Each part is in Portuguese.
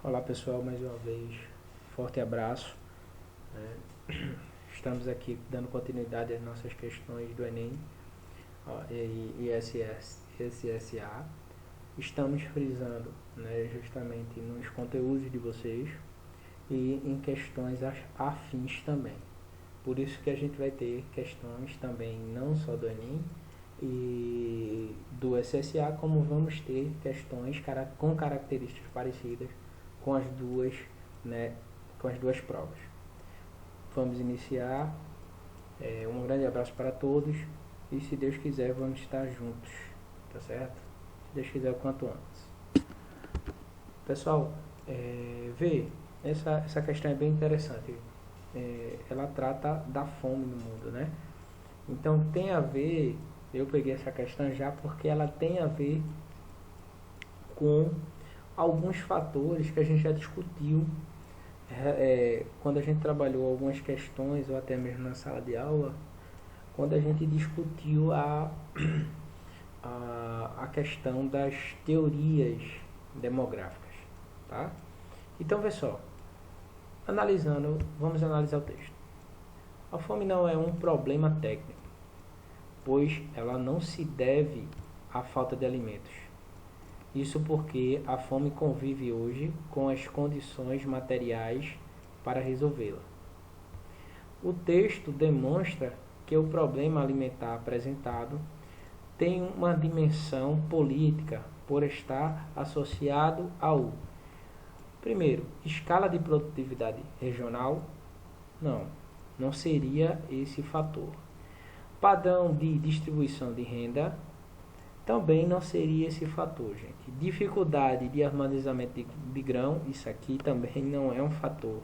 Olá pessoal, mais uma vez, forte abraço, né? Estamos aqui dando continuidade às nossas questões do Enem e SSA. Estamos frisando, né, justamente nos conteúdos de vocês e em questões afins também. Por isso que a gente vai ter questões também não só do Enem e do SSA, como vamos ter questões com características parecidas com as duas, né, com as duas provas. Vamos iniciar. Um grande abraço para todos e, se Deus quiser, vamos estar juntos, tá certo? Se Deus quiser, o quanto antes. Pessoal, vê, essa questão é bem interessante. Ela trata da fome no mundo, né? Então tem a ver, eu peguei essa questão já porque ela tem a ver com alguns fatores que a gente já discutiu quando a gente trabalhou algumas questões ou até mesmo na sala de aula, quando a gente discutiu a questão das teorias demográficas, tá? Então, vê só, vamos analisar o texto. A fome não é um problema técnico, pois ela não se deve à falta de alimentos. Isso porque a fome convive hoje com as condições materiais para resolvê-la. O texto demonstra que o problema alimentar apresentado tem uma dimensão política por estar associado ao, primeiro, escala de produtividade regional. Não seria esse fator. Padrão de distribuição de renda. Também não seria esse fator, gente. Dificuldade de armazenamento de grão, isso aqui também não é um fator.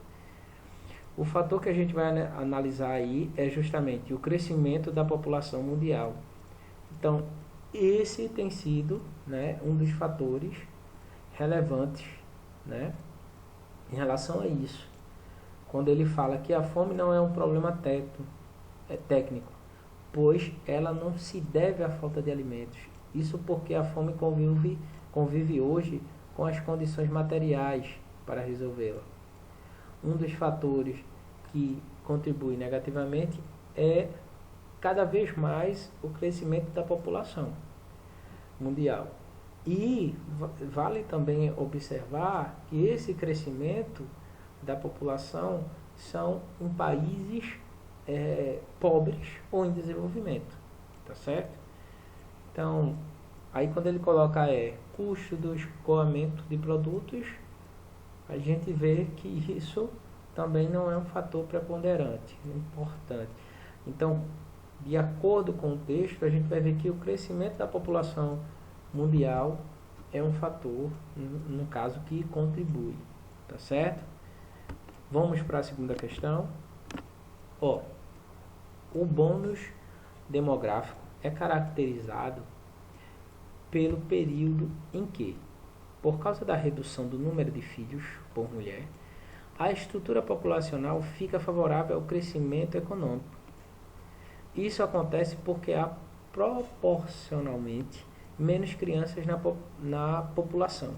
O fator que a gente vai analisar aí é justamente o crescimento da população mundial. Então, esse tem sido, né, um dos fatores relevantes, né, em relação a isso. Quando ele fala que a fome não é um problema técnico, pois ela não se deve à falta de alimentos. Isso porque a fome convive hoje com as condições materiais para resolvê-la. Um dos fatores que contribui negativamente é cada vez mais o crescimento da população mundial. E vale também observar que esse crescimento da população são em países pobres ou em desenvolvimento, tá certo? Então, aí quando ele coloca custo do escoamento de produtos, a gente vê que isso também não é um fator preponderante, importante. Então, de acordo com o texto, a gente vai ver que o crescimento da população mundial é um fator, no caso, que contribui, tá certo? Vamos para a segunda questão. O bônus demográfico é caracterizado pelo período em que, por causa da redução do número de filhos por mulher, a estrutura populacional fica favorável ao crescimento econômico. Isso acontece porque há proporcionalmente menos crianças na população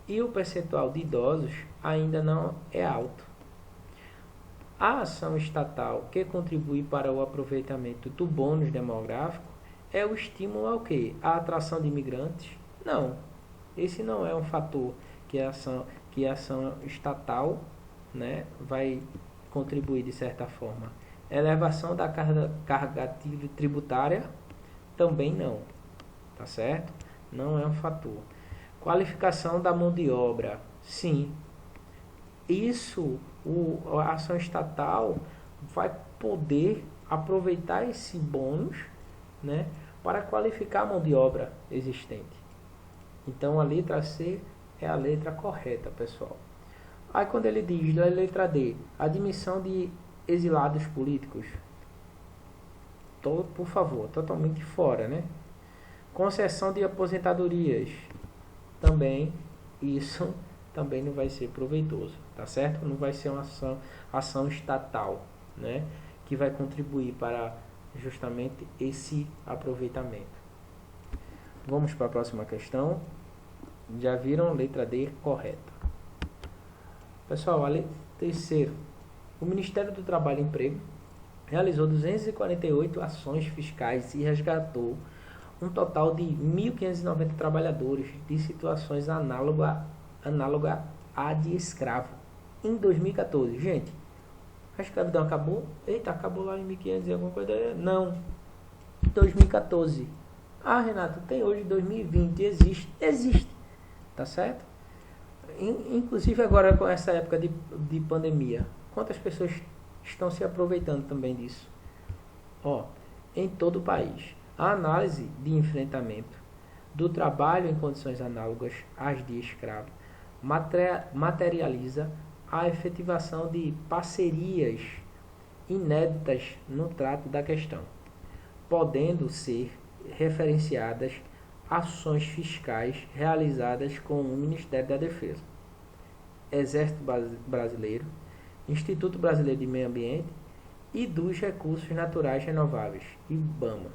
e o percentual de idosos ainda não é alto. A ação estatal que contribui para o aproveitamento do bônus demográfico é o estímulo ao quê? A atração de imigrantes? Não. Esse não é um fator que a ação estatal, né, vai contribuir de certa forma. Elevação da carga tributária? Também não. Tá certo? Não é um fator. Qualificação da mão de obra? Sim. Isso, a ação estatal vai poder aproveitar esse bônus, né, para qualificar a mão de obra existente. Então a letra C é a letra correta, pessoal. Aí quando ele diz na letra D, admissão de exilados políticos, por favor, totalmente fora, né? Concessão de aposentadorias, também isso também não vai ser proveitoso, tá certo? Não vai ser uma ação estatal, né, que vai contribuir para justamente esse aproveitamento. Vamos para a próxima questão. Já viram? Letra D correta. Pessoal, terceiro, o Ministério do Trabalho e Emprego realizou 248 ações fiscais e resgatou um total de 1.590 trabalhadores de situações análoga à de escravo em 2014. Gente, a escravidão acabou? Eita, acabou lá em 1500 e alguma coisa? Não. 2014. Ah, Renato, tem hoje 2020. Existe. Tá certo? Inclusive agora com essa época de pandemia. Quantas pessoas estão se aproveitando também disso? Ó, em todo o país. A análise de enfrentamento do trabalho em condições análogas às de escravo materializa a efetivação de parcerias inéditas no trato da questão, podendo ser referenciadas ações fiscais realizadas com o Ministério da Defesa, Exército Brasileiro, Instituto Brasileiro de Meio Ambiente e dos Recursos Naturais Renováveis, IBAMA,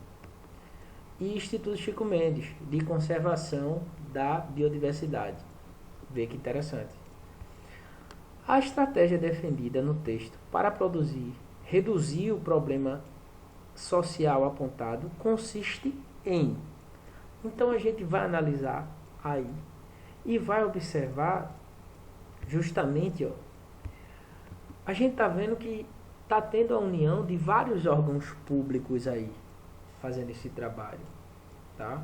e Instituto Chico Mendes, de Conservação da Biodiversidade. Vê que interessante. A estratégia defendida no texto para reduzir o problema social apontado consiste em... Então a gente vai analisar aí e vai observar justamente, ó, a gente está vendo que está tendo a união de vários órgãos públicos aí fazendo esse trabalho, tá?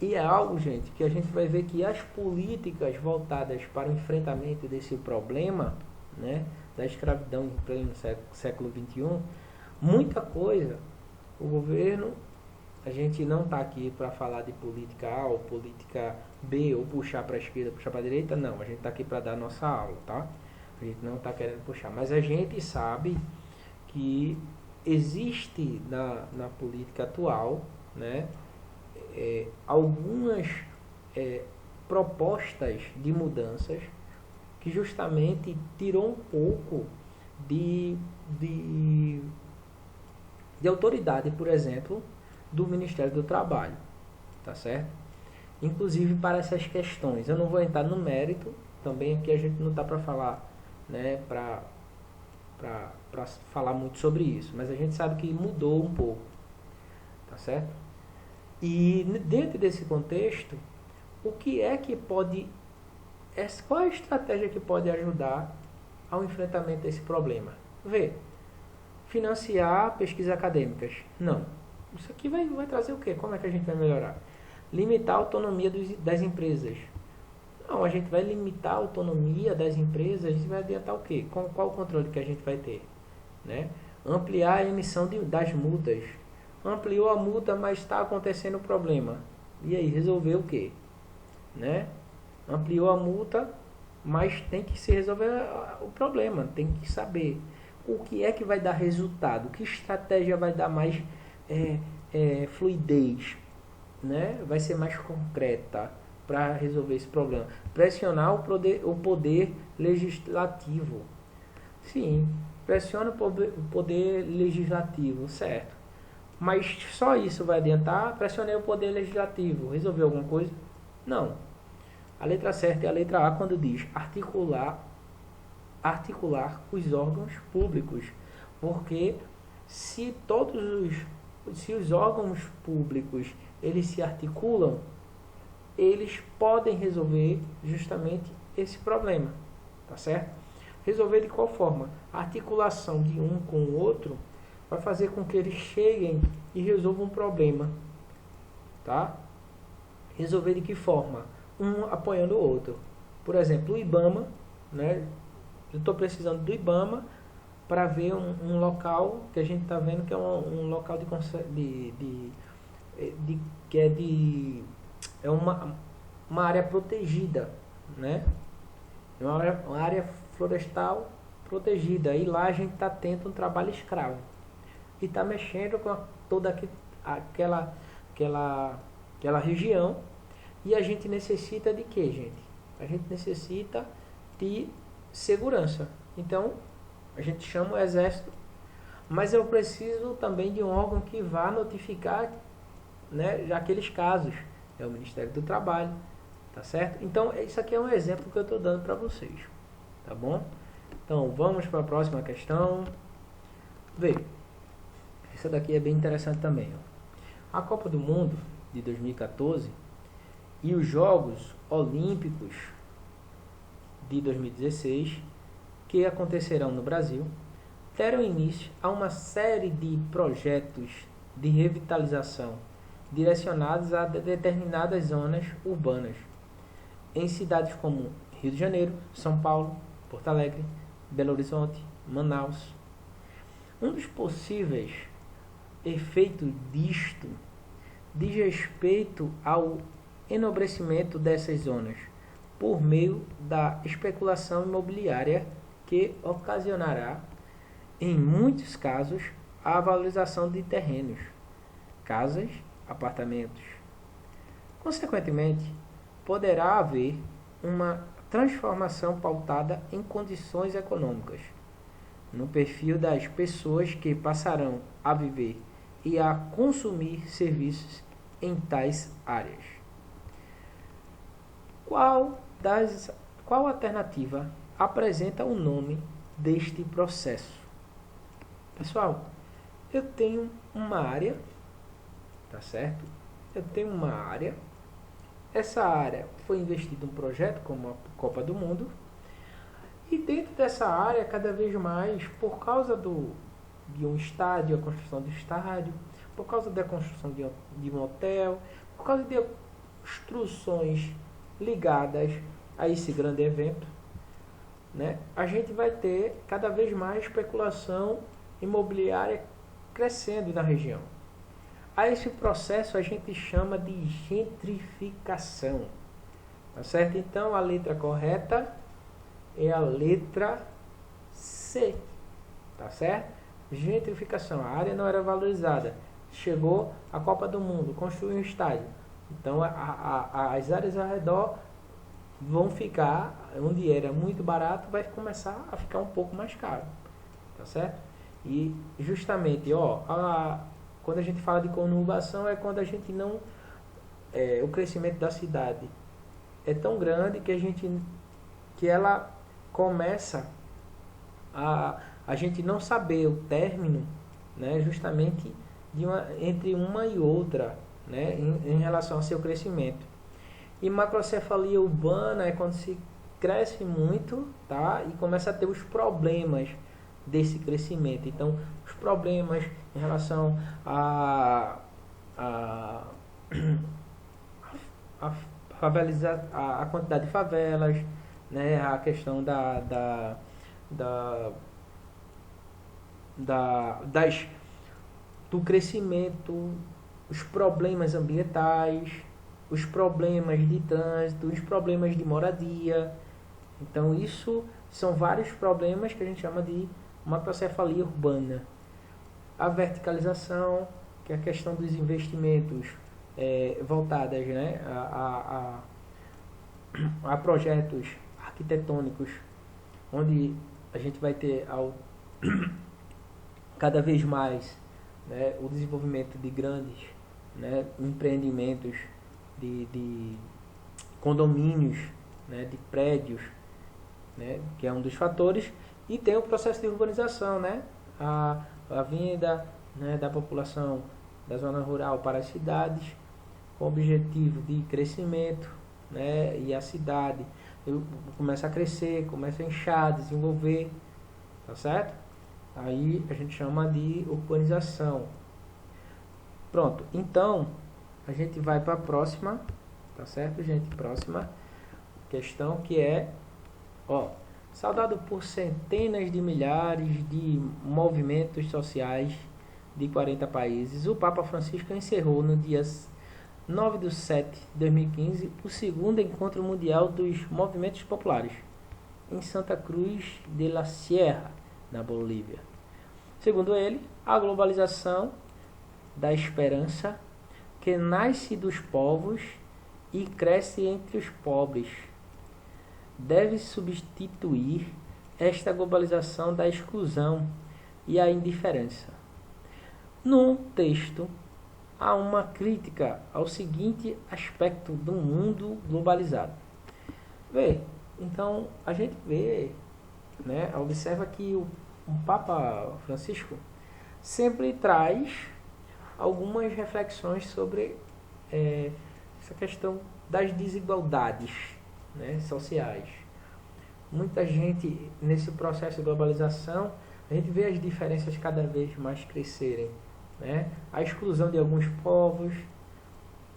E é algo, gente, que a gente vai ver que as políticas voltadas para o enfrentamento desse problema, né, da escravidão em pleno século XXI, muita coisa, o governo, a gente não está aqui para falar de política A ou política B, ou puxar para a esquerda, puxar para a direita, não, a gente está aqui para dar nossa aula, tá? A gente não está querendo puxar, mas a gente sabe que existe na política atual, né, algumas propostas de mudanças que justamente tirou um pouco de autoridade, por exemplo, do Ministério do Trabalho, tá certo? Inclusive para essas questões. Eu não vou entrar no mérito, também aqui a gente não está para falar, né, para falar muito sobre isso, mas a gente sabe que mudou um pouco, tá certo? E dentro desse contexto, o que é que pode, qual é a estratégia que pode ajudar ao enfrentamento desse problema? Vê, financiar pesquisas acadêmicas, não. Isso aqui vai trazer o quê? Como é que a gente vai melhorar? Limitar a autonomia das empresas. Não, a gente vai limitar a autonomia das empresas e vai adiantar o quê? Qual o controle que a gente vai ter? Né? Ampliar a emissão das multas. Ampliou a multa, mas está acontecendo o problema. E aí, resolver o quê? Né? Ampliou a multa, mas tem que se resolver o problema. Tem que saber o que é que vai dar resultado. Que estratégia vai dar mais fluidez, né? Vai ser mais concreta para resolver esse problema. Pressionar o poder legislativo. Sim, pressiona o poder legislativo, certo. Mas só isso vai adiantar? Pressionei o poder legislativo. Resolveu alguma coisa? Não. A letra certa é a letra A quando diz articular os órgãos públicos. Porque se os órgãos públicos eles se articulam, eles podem resolver justamente esse problema, tá certo? Resolver de qual forma? A articulação de um com o outro vai fazer com que eles cheguem e resolvam um problema, tá? Resolver de que forma? Um apoiando o outro. Por exemplo, o IBAMA, né? Eu estou precisando do IBAMA para ver um local que a gente está vendo que é um local é uma área protegida, né? Uma área florestal protegida. E lá a gente está tendo um trabalho escravo. E está mexendo com toda aquela região. E a gente necessita de quê, gente? A gente necessita de segurança. Então, a gente chama o exército. Mas eu preciso também de um órgão que vá notificar, né, aqueles casos. É o Ministério do Trabalho, tá certo? Então, isso aqui é um exemplo que eu estou dando para vocês, tá bom? Então, vamos para a próxima questão. Vê, essa daqui é bem interessante também. Ó. A Copa do Mundo de 2014 e os Jogos Olímpicos de 2016, que acontecerão no Brasil, deram início a uma série de projetos de revitalização direcionados a determinadas zonas urbanas, em cidades como Rio de Janeiro, São Paulo, Porto Alegre, Belo Horizonte, Manaus. Um dos possíveis efeitos disto diz respeito ao enobrecimento dessas zonas por meio da especulação imobiliária que ocasionará, em muitos casos, a valorização de terrenos, casas, apartamentos. Consequentemente, poderá haver uma transformação pautada em condições econômicas, no perfil das pessoas que passarão a viver e a consumir serviços em tais áreas. Qual alternativa apresenta o nome deste processo? Pessoal, eu tenho uma área, tá certo? Eu tenho uma área. Essa área foi investido em um projeto como a Copa do Mundo. E dentro dessa área, cada vez mais, por causa de um estádio, a construção do estádio, por causa da construção de um hotel, por causa de construções ligadas a esse grande evento, né, a gente vai ter cada vez mais especulação imobiliária crescendo na região. A esse processo a gente chama de gentrificação, tá certo? Então a letra correta é a letra C, tá certo? Gentrificação, a área não era valorizada, chegou a Copa do Mundo, construiu um estádio, então as áreas ao redor vão ficar, onde era muito barato, vai começar a ficar um pouco mais caro, tá certo? E justamente, quando a gente fala de conurbação, é quando a gente não, o crescimento da cidade é tão grande que ela começa a gente não saber o término, né, justamente entre uma e outra, né, em relação ao seu crescimento. E macrocefalia urbana é quando se cresce muito, tá, e começa a ter os problemas desse crescimento. Então, os problemas em relação a favelizar, a quantidade de favelas, né, a questão do crescimento, os problemas ambientais, os problemas de trânsito, os problemas de moradia. Então, isso são vários problemas que a gente chama de macrocefalia urbana. A verticalização, que é a questão dos investimentos voltados, né, a projetos arquitetônicos, onde a gente vai ter cada vez mais, né, o desenvolvimento de grandes, né, empreendimentos de condomínios, né, de prédios, né, que é um dos fatores. E tem o processo de urbanização, né, a vinda, né, da população da zona rural para as cidades, com o objetivo de crescimento, né, e a cidade começa a crescer, começa a inchar, desenvolver, tá certo? Aí a gente chama de urbanização. Pronto, então a gente vai para a próxima, tá certo, gente? Próxima questão, que é, saudado por centenas de milhares de movimentos sociais de 40 países, o Papa Francisco encerrou no dia 9/7 de 2015 o segundo Encontro Mundial dos Movimentos Populares, em Santa Cruz de la Sierra, na Bolívia. Segundo ele, a globalização da esperança que nasce dos povos e cresce entre os pobres deve substituir esta globalização da exclusão e a indiferença. No texto, há uma crítica ao seguinte aspecto do mundo globalizado. Então, a gente vê né, observa que o Papa Francisco sempre traz algumas reflexões sobre essa questão das desigualdades, né, sociais. Muita gente, nesse processo de globalização, a gente vê as diferenças cada vez mais crescerem, né? A exclusão de alguns povos,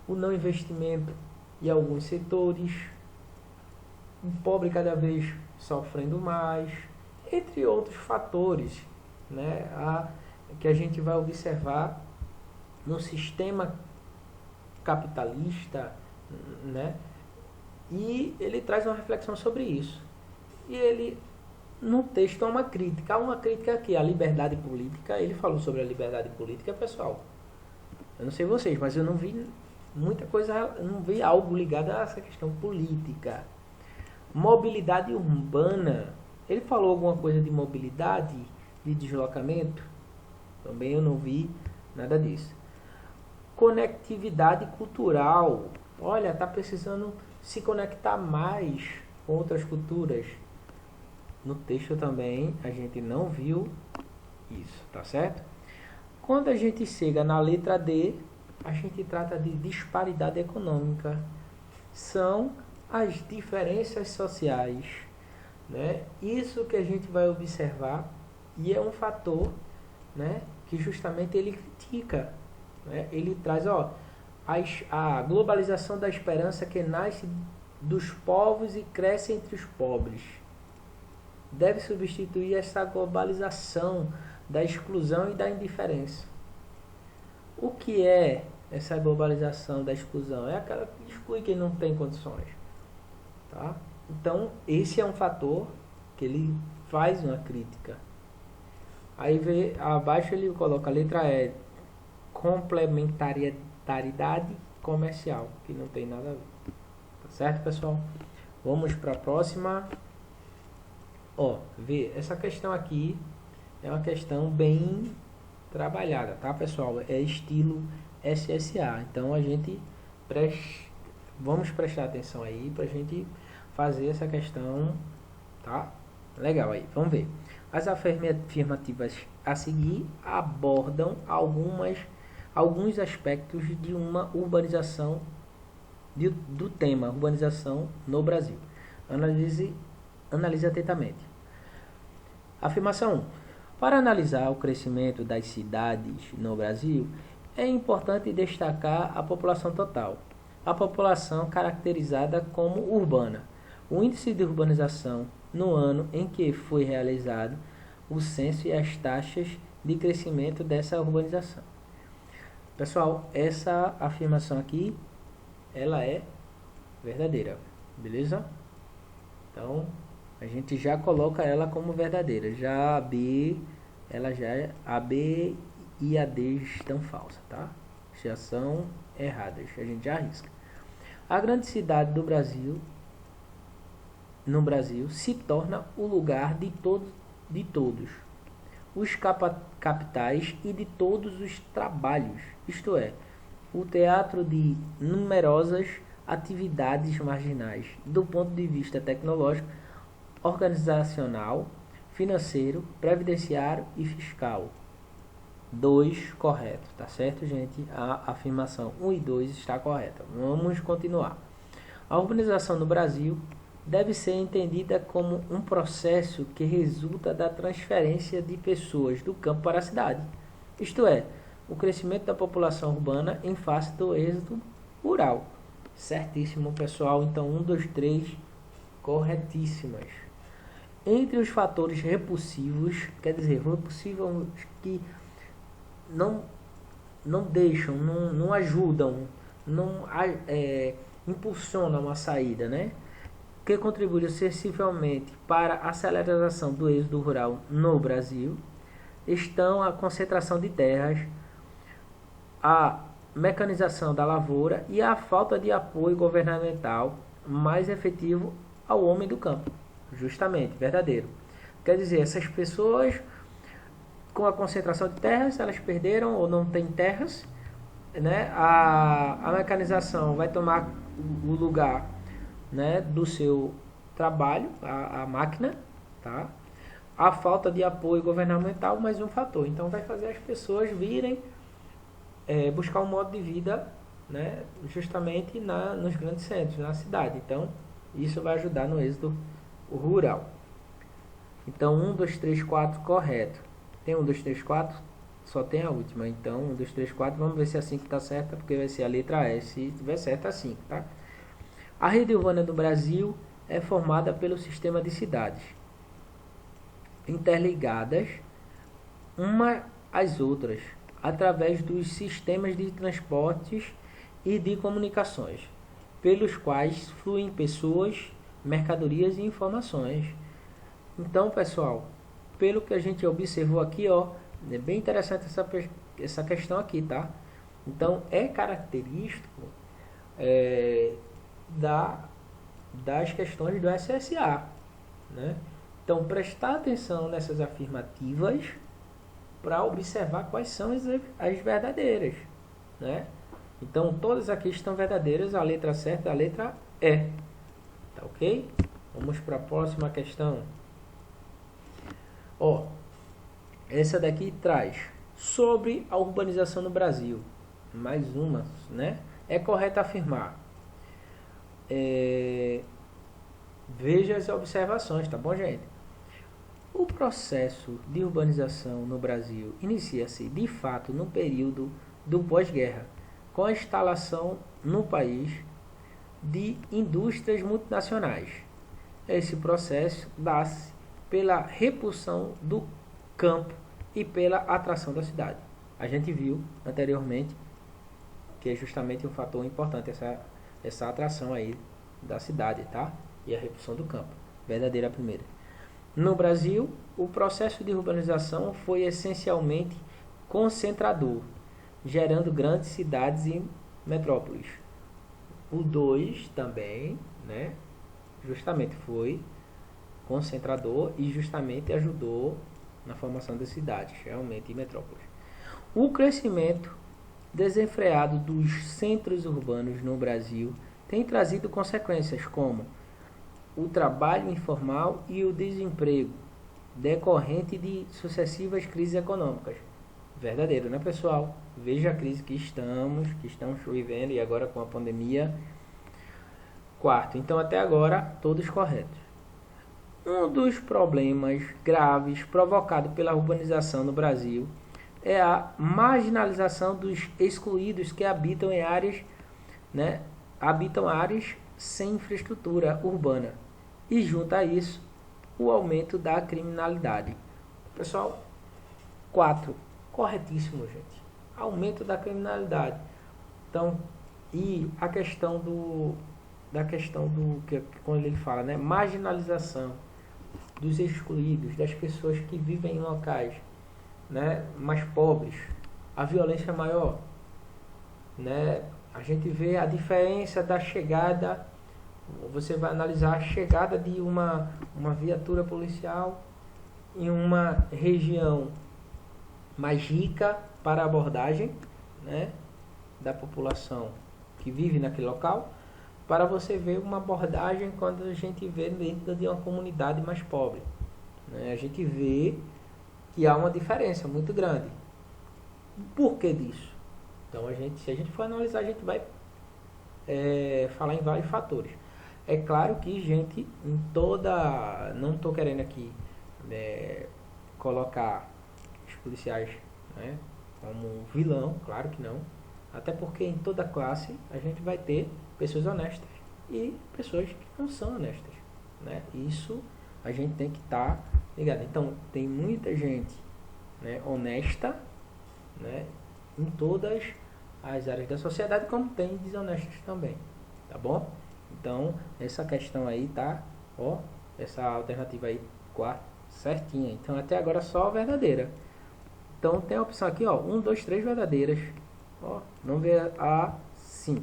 o não investimento em alguns setores, o pobre cada vez sofrendo mais, entre outros fatores, né, que a gente vai observar no sistema capitalista, né, e ele traz uma reflexão sobre isso. E ele, no texto, há uma crítica aqui, a liberdade política. Ele falou sobre a liberdade política, pessoal. Eu não sei vocês, mas eu não vi muita coisa, eu não vi algo ligado a essa questão política. Mobilidade urbana. Ele falou alguma coisa de mobilidade, de deslocamento? Também eu não vi nada disso. Conectividade cultural. Olha, está precisando se conectar mais com outras culturas. No texto também a gente não viu isso, tá certo? Quando a gente chega na letra D, a gente trata de disparidade econômica. São as diferenças sociais, né? Isso que a gente vai observar, e é um fator, né, que justamente ele critica, né? Ele traz, a globalização da esperança que nasce dos povos e cresce entre os pobres. Deve substituir essa globalização da exclusão e da indiferença. O que é essa globalização da exclusão? É aquela que exclui quem não tem condições. Tá? Então, esse é um fator que ele faz uma crítica. Aí abaixo ele coloca a letra E, complementariedade comercial, que não tem nada a ver. Tá certo, pessoal? Vamos para a próxima. Vê, essa questão aqui é uma questão bem trabalhada, tá, pessoal? É estilo SSA. Então a gente vamos prestar atenção aí pra gente fazer essa questão, tá? Legal aí. Vamos ver. As afirmativas a seguir abordam alguns aspectos de uma urbanização do tema urbanização no Brasil. Analise atentamente. Afirmação 1. Para analisar o crescimento das cidades no Brasil, é importante destacar a população total, a população caracterizada como urbana, o índice de urbanização no ano em que foi realizado o censo e as taxas de crescimento dessa urbanização. Pessoal, essa afirmação aqui, ela é verdadeira, beleza? Então, a gente já coloca ela como verdadeira. Já a B, a B e a D estão falsas, tá? Já são erradas. A gente já arrisca. A grande cidade no Brasil se torna o lugar de todos os capitais e de todos os trabalhos. Isto é, o teatro de numerosas atividades marginais do ponto de vista tecnológico, organizacional, financeiro, previdenciário e fiscal. 2 correto, tá certo, gente? A afirmação 1 e 2 está correta. Vamos continuar. A urbanização no Brasil deve ser entendida como um processo que resulta da transferência de pessoas do campo para a cidade. Isto é, o crescimento da população urbana em face do êxodo rural. Certíssimo, pessoal. Então, 1, 2, 3, corretíssimas. Entre os fatores repulsivos, quer dizer, repulsivos que não deixam, não ajudam, não impulsionam a saída, né? Que contribuem sensivelmente para a aceleração do êxodo rural no Brasil, estão a concentração de terras, a mecanização da lavoura e a falta de apoio governamental mais efetivo ao homem do campo. Justamente, verdadeiro. Quer dizer, essas pessoas, com a concentração de terras, elas perderam ou não têm terras, né? A mecanização vai tomar o lugar, né, do seu trabalho, a máquina, tá? a falta de apoio governamental, mais um fator. Então vai fazer as pessoas virem buscar um modo de vida, né, justamente nos grandes centros, na cidade. Então isso vai ajudar no êxodo rural. Então 1, 2, 3, 4, correto. Tem 1, 2, 3, 4? Só tem a última. Então 1, 2, 3, 4, vamos ver se a 5 está certa, porque vai ser a letra E. Se tiver certa, a 5, tá? A rede urbana do Brasil é formada pelo sistema de cidades interligadas uma às outras através dos sistemas de transportes e de comunicações, pelos quais fluem pessoas, mercadorias e informações. Então, pessoal, pelo que a gente observou aqui, ó, é bem interessante essa questão aqui, tá? Então, é característico das questões do SSA, né? Então, prestar atenção nessas afirmativas para observar quais são as verdadeiras, né? Então, todas aqui estão verdadeiras, a letra certa é a letra E. Tá ok? Vamos para a próxima questão. Ó, essa daqui traz sobre a urbanização no Brasil. Mais uma, né? É correto afirmar. Veja as observações, tá bom, gente? O processo de urbanização no Brasil inicia-se, de fato, no período do pós-guerra, com a instalação no país de indústrias multinacionais. Esse processo dá-se pela repulsão do campo e pela atração da cidade. A gente viu anteriormente que é justamente um fator importante essa atração aí da cidade, tá? E a repulsão do campo. Verdadeira primeira. No Brasil, o processo de urbanização foi essencialmente concentrador, gerando grandes cidades e metrópoles. O 2 também, né? Justamente foi concentrador e justamente ajudou na formação das cidades, realmente, e metrópoles. O crescimento desenfreado dos centros urbanos no Brasil tem trazido consequências como o trabalho informal e o desemprego decorrente de sucessivas crises econômicas. Verdadeiro, né, pessoal? Veja a crise que estamos vivendo e agora com a pandemia. Quarto, então até agora todos corretos. Um dos problemas graves provocados pela urbanização no Brasil é a marginalização dos excluídos que habitam em áreas, né, sem infraestrutura urbana. E junto a isso, o aumento da criminalidade. Pessoal, 4. Corretíssimo, gente. Aumento da criminalidade. Então, e a questão do que quando ele fala, né, marginalização dos excluídos, das pessoas que vivem em locais, né, mais pobres, a violência é maior, né? A gente vê a diferença da chegada. Você vai analisar a chegada de uma viatura policial em uma região mais rica para a abordagem, né, da população que vive naquele local, para você ver uma abordagem quando a gente vê dentro de uma comunidade mais pobre, né? A gente vê que há uma diferença muito grande. Por que disso? Então, se a gente for analisar, a gente vai falar em vários fatores. É claro que, gente, não estou querendo aqui colocar os policiais, né, como um vilão, claro que não. Até porque em toda classe a gente vai ter pessoas honestas e pessoas que não são honestas, né? Isso a gente tem que estar ligado. Então, tem muita gente, né, honesta, né, em todas as áreas da sociedade, como tem desonestas também, tá bom? Então, essa questão aí tá, ó, essa alternativa aí, 4, certinha. Então, até agora só verdadeira. Então, tem a opção aqui, ó, 1, 2, 3 verdadeiras. Ó, vamos ver a 5.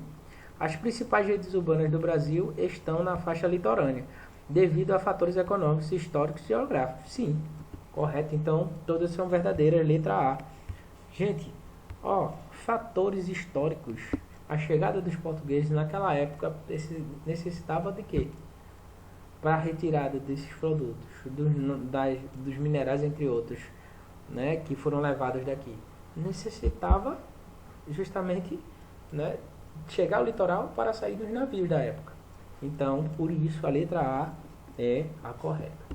As principais redes urbanas do Brasil estão na faixa litorânea, devido a fatores econômicos, históricos e geográficos. Sim, correto. Então, todas são verdadeiras, letra A. Gente, ó, fatores históricos. A chegada dos portugueses naquela época necessitava de quê? para a retirada desses produtos, dos minerais, entre outros, né, que foram levados daqui. Necessitava justamente, né, chegar ao litoral para sair dos navios da época. Então, por isso, a letra A é a correta.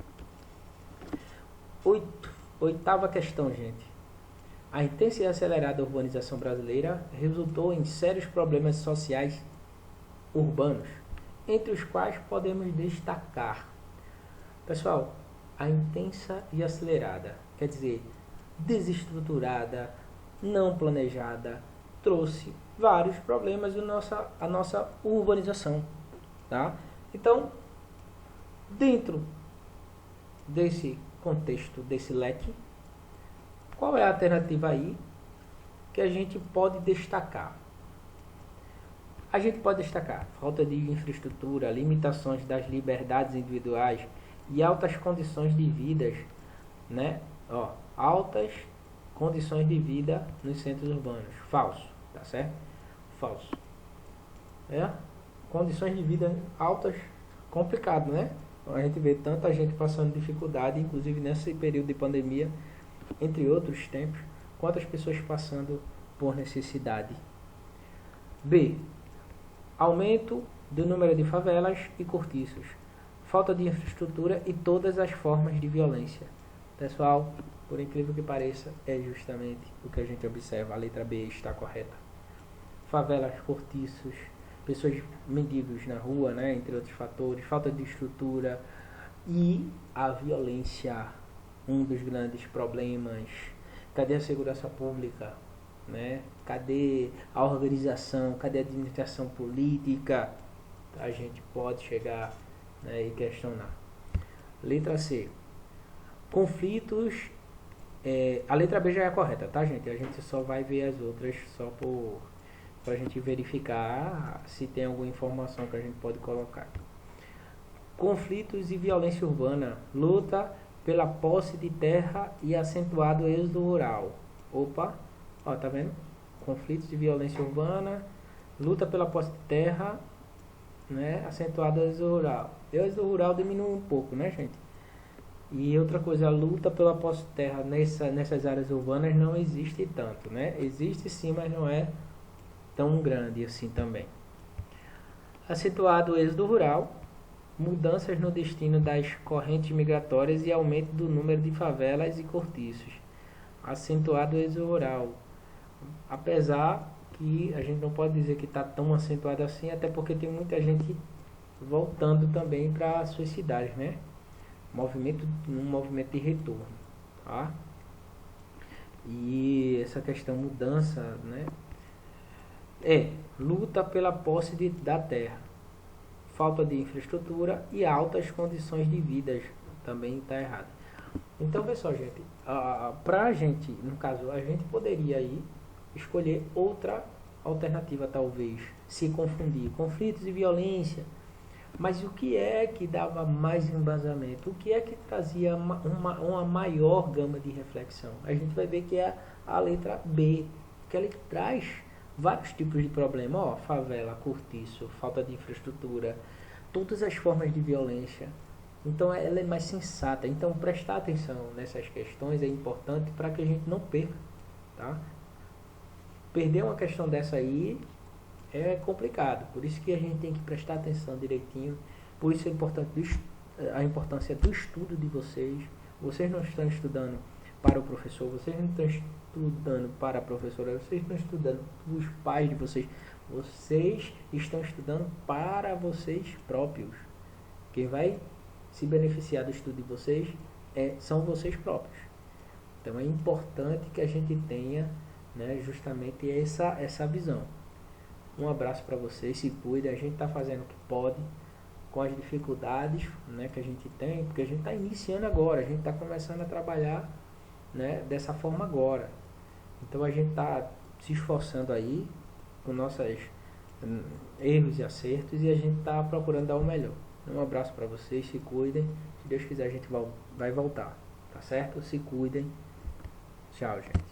Oitava questão, gente. A intensa e acelerada urbanização brasileira resultou em sérios problemas sociais urbanos, entre os quais podemos destacar, pessoal, a intensa e acelerada, quer dizer, desestruturada, não planejada, trouxe vários problemas à nossa urbanização, tá? Então, dentro desse contexto, desse leque, qual é a alternativa aí que a gente pode destacar? A gente pode destacar falta de infraestrutura, limitações das liberdades individuais e altas condições de vida, né? Altas condições de vida nos centros urbanos. Falso, tá certo? Falso. Condições de vida altas, complicado, né? A gente vê tanta gente passando dificuldade, inclusive nesse período de pandemia, entre outros tempos, quantas pessoas passando por necessidade. B. Aumento do número de favelas e cortiços, falta de infraestrutura e todas as formas de violência. Pessoal, por incrível que pareça, é justamente o que a gente observa. A letra B está correta. Favelas, cortiços, pessoas, mendigos na rua, né, entre outros fatores, falta de estrutura e a violência, um dos grandes problemas. Cadê a segurança pública? Né? Cadê a organização? Cadê a administração política? A gente pode chegar, né, e questionar. Letra C. Conflitos. A letra B já é a correta, tá, gente? A gente só vai ver as outras só para a gente verificar se tem alguma informação que a gente pode colocar. Conflitos e violência urbana. Luta pela posse de terra e acentuado êxodo rural. Opa, ó, tá vendo? Conflitos e violência urbana, luta pela posse de terra, né? Acentuado êxodo rural. O êxodo rural diminuiu um pouco, né, gente? E outra coisa, a luta pela posse de terra nessas áreas urbanas não existe tanto, né? Existe sim, mas não é tão grande assim também. Acentuado êxodo rural, mudanças no destino das correntes migratórias e aumento do número de favelas e cortiços. Acentuado êxodo rural. Apesar que a gente não pode dizer que está tão acentuado assim, até porque tem muita gente voltando também para as suas cidades, né? Um movimento de retorno, tá? E essa questão mudança, né? Luta pela posse da terra, falta de infraestrutura e altas condições de vida, também está errado. Então, pessoal, gente, para a gente, no caso, a gente poderia aí escolher outra alternativa, talvez, se confundir, conflitos e violência. Mas o que é que dava mais embasamento? O que é que trazia uma maior gama de reflexão? A gente vai ver que é a letra B, que ela traz vários tipos de problema, favela, cortiço, falta de infraestrutura, todas as formas de violência. Então ela é mais sensata. Então prestar atenção nessas questões é importante para que a gente não perca, tá? Perder uma questão dessa aí é complicado, por isso que a gente tem que prestar atenção direitinho. Por isso é importante a importância do estudo de vocês. Vocês não estão estudando para o professor, vocês não estão estudando para a professora, vocês estão estudando para os pais de vocês, vocês estão estudando para vocês próprios. Quem vai se beneficiar do estudo de vocês são vocês próprios. Então é importante que a gente tenha, né, justamente essa visão. Um abraço para vocês, se cuidem. A gente está fazendo o que pode com as dificuldades, né, que a gente tem, porque a gente está iniciando agora, a gente está começando a trabalhar, né, dessa forma agora. Então a gente está se esforçando aí com nossos erros e acertos, e a gente está procurando dar o melhor. Um abraço para vocês, se cuidem. Se Deus quiser, a gente vai voltar, tá certo? Se cuidem. Tchau, gente.